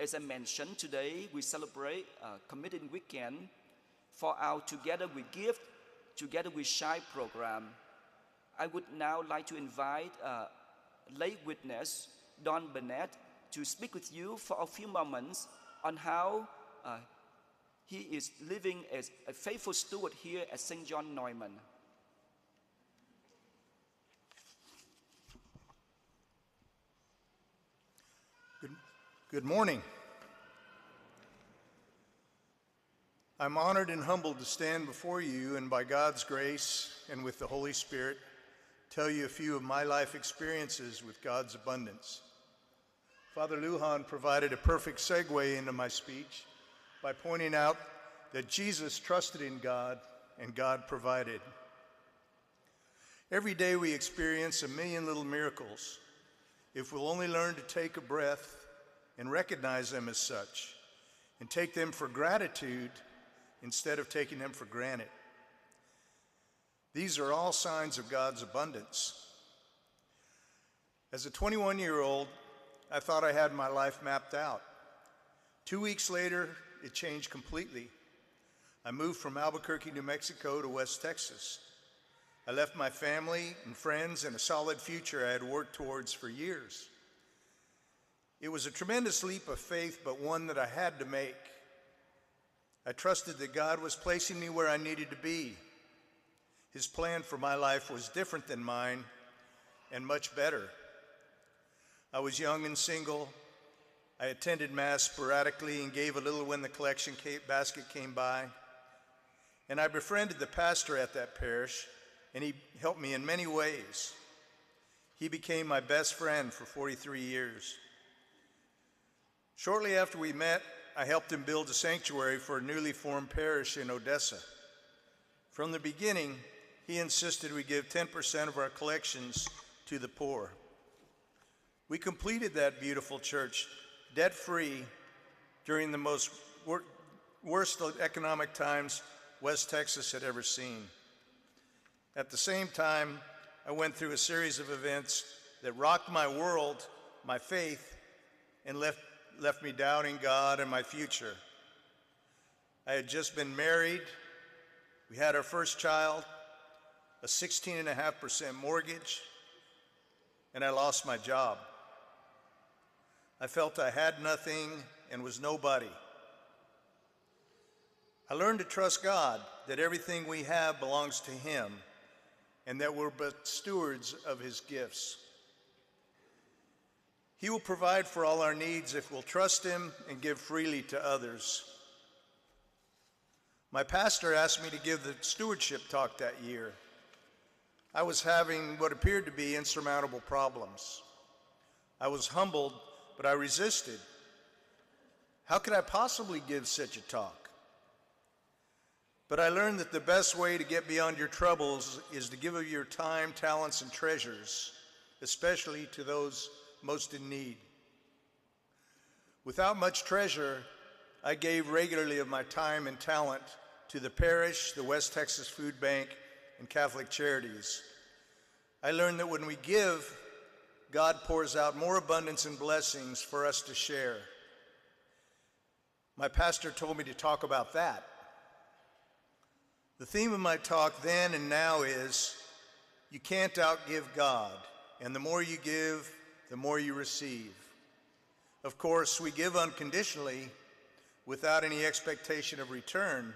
As I mentioned, today we celebrate Committing Weekend for our Together We Give, Together We Shine program. I would now like to invite lay witness Don Bennett to speak with you for a few moments on how he is living as a faithful steward here at St. John Neumann. Good morning. I'm honored and humbled to stand before you and by God's grace and with the Holy Spirit tell you a few of my life experiences with God's abundance. Father Lujan provided a perfect segue into my speech by pointing out that Jesus trusted in God and God provided. Every day we experience a million little miracles if we'll only learn to take a breath and recognize them as such and take them for gratitude instead of taking them for granted. These are all signs of God's abundance. As a 21-year-old, I thought I had my life mapped out. 2 weeks later, it changed completely. I moved from Albuquerque, New Mexico to West Texas. I left my family and friends and a solid future I had worked towards for years. It was a tremendous leap of faith, but one that I had to make. I trusted that God was placing me where I needed to be. His plan for my life was different than mine and much better. I was young and single. I attended Mass sporadically and gave a little when the collection basket came by. And I befriended the pastor at that parish, and he helped me in many ways. He became my best friend for 43 years. Shortly after we met, I helped him build a sanctuary for a newly formed parish in Odessa. From the beginning, he insisted we give 10% of our collections to the poor. We completed that beautiful church debt-free during the most worst economic times West Texas had ever seen. At the same time, I went through a series of events that rocked my world, my faith, and left me doubting God and my future. I had just been married. We had our first child, a 16.5% mortgage, and I lost my job. I felt I had nothing and was nobody. I learned to trust God, that everything we have belongs to Him, and that we're but stewards of His gifts. He will provide for all our needs if we'll trust Him and give freely to others. My pastor asked me to give the stewardship talk that year. I was having what appeared to be insurmountable problems. I was humbled, but I resisted. How could I possibly give such a talk? But I learned that the best way to get beyond your troubles is to give of your time, talents, and treasures, especially to those most in need. Without much treasure, I gave regularly of my time and talent to the parish, the West Texas Food Bank, and Catholic Charities. I learned that when we give, God pours out more abundance and blessings for us to share. My pastor told me to talk about that. The theme of my talk then and now is, you can't outgive God, and the more you give, the more you receive. Of course, we give unconditionally without any expectation of return,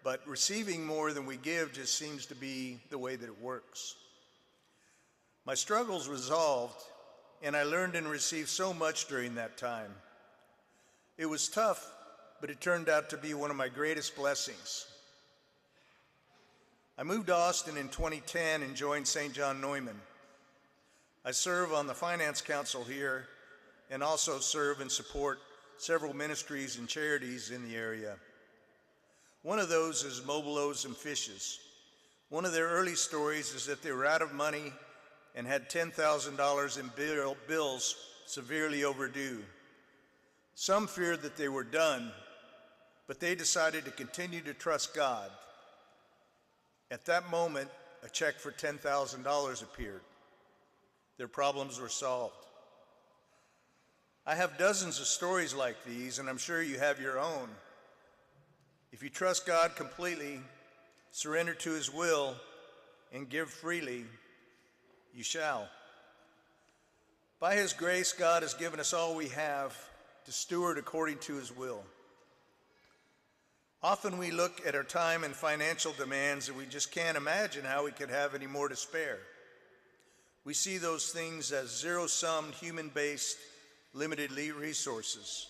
but receiving more than we give just seems to be the way that it works. My struggles resolved, and I learned and received so much during that time. It was tough, but it turned out to be one of my greatest blessings. I moved to Austin in 2010 and joined St. John Neumann. I serve on the Finance Council here and also serve and support several ministries and charities in the area. One of those is Mobile O's and Fishes. One of their early stories is that they were out of money and had $10,000 in bills severely overdue. Some feared that they were done, but they decided to continue to trust God. At that moment, a check for $10,000 appeared. Their problems were solved. I have dozens of stories like these, and I'm sure you have your own. If you trust God completely, surrender to His will, and give freely, you shall. By His grace, God has given us all we have to steward according to His will. Often we look at our time and financial demands and we just can't imagine how we could have any more to spare. We see those things as zero-sum, human-based, limited resources.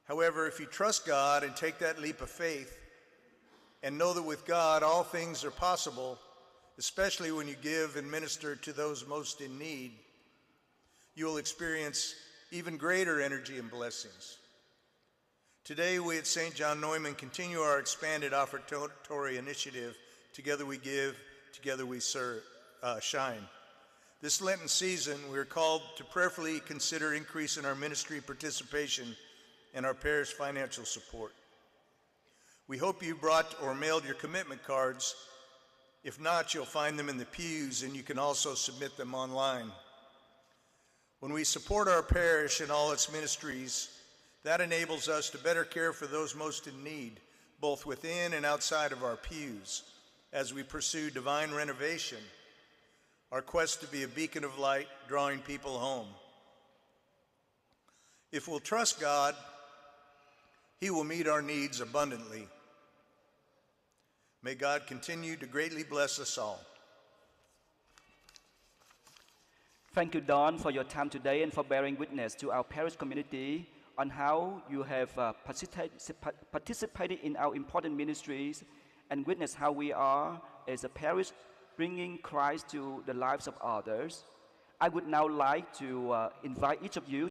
However, if you trust God and take that leap of faith and know that with God all things are possible, especially when you give and minister to those most in need, you will experience even greater energy and blessings. Today, we at St. John Neumann continue our expanded offertory initiative, Together We Give, Together We Shine. This Lenten season, we are called to prayerfully consider increasing our ministry participation and our parish financial support. We hope you brought or mailed your commitment cards. If not, you'll find them in the pews, and you can also submit them online. When we support our parish and all its ministries, that enables us to better care for those most in need, both within and outside of our pews, as we pursue divine renovation, our quest to be a beacon of light, drawing people home. If we'll trust God, He will meet our needs abundantly. May God continue to greatly bless us all. Thank you, Don, for your time today and for bearing witness to our parish community on how you have participated in our important ministries and witness how we are, as a parish, bringing Christ to the lives of others. I would now like to invite each of you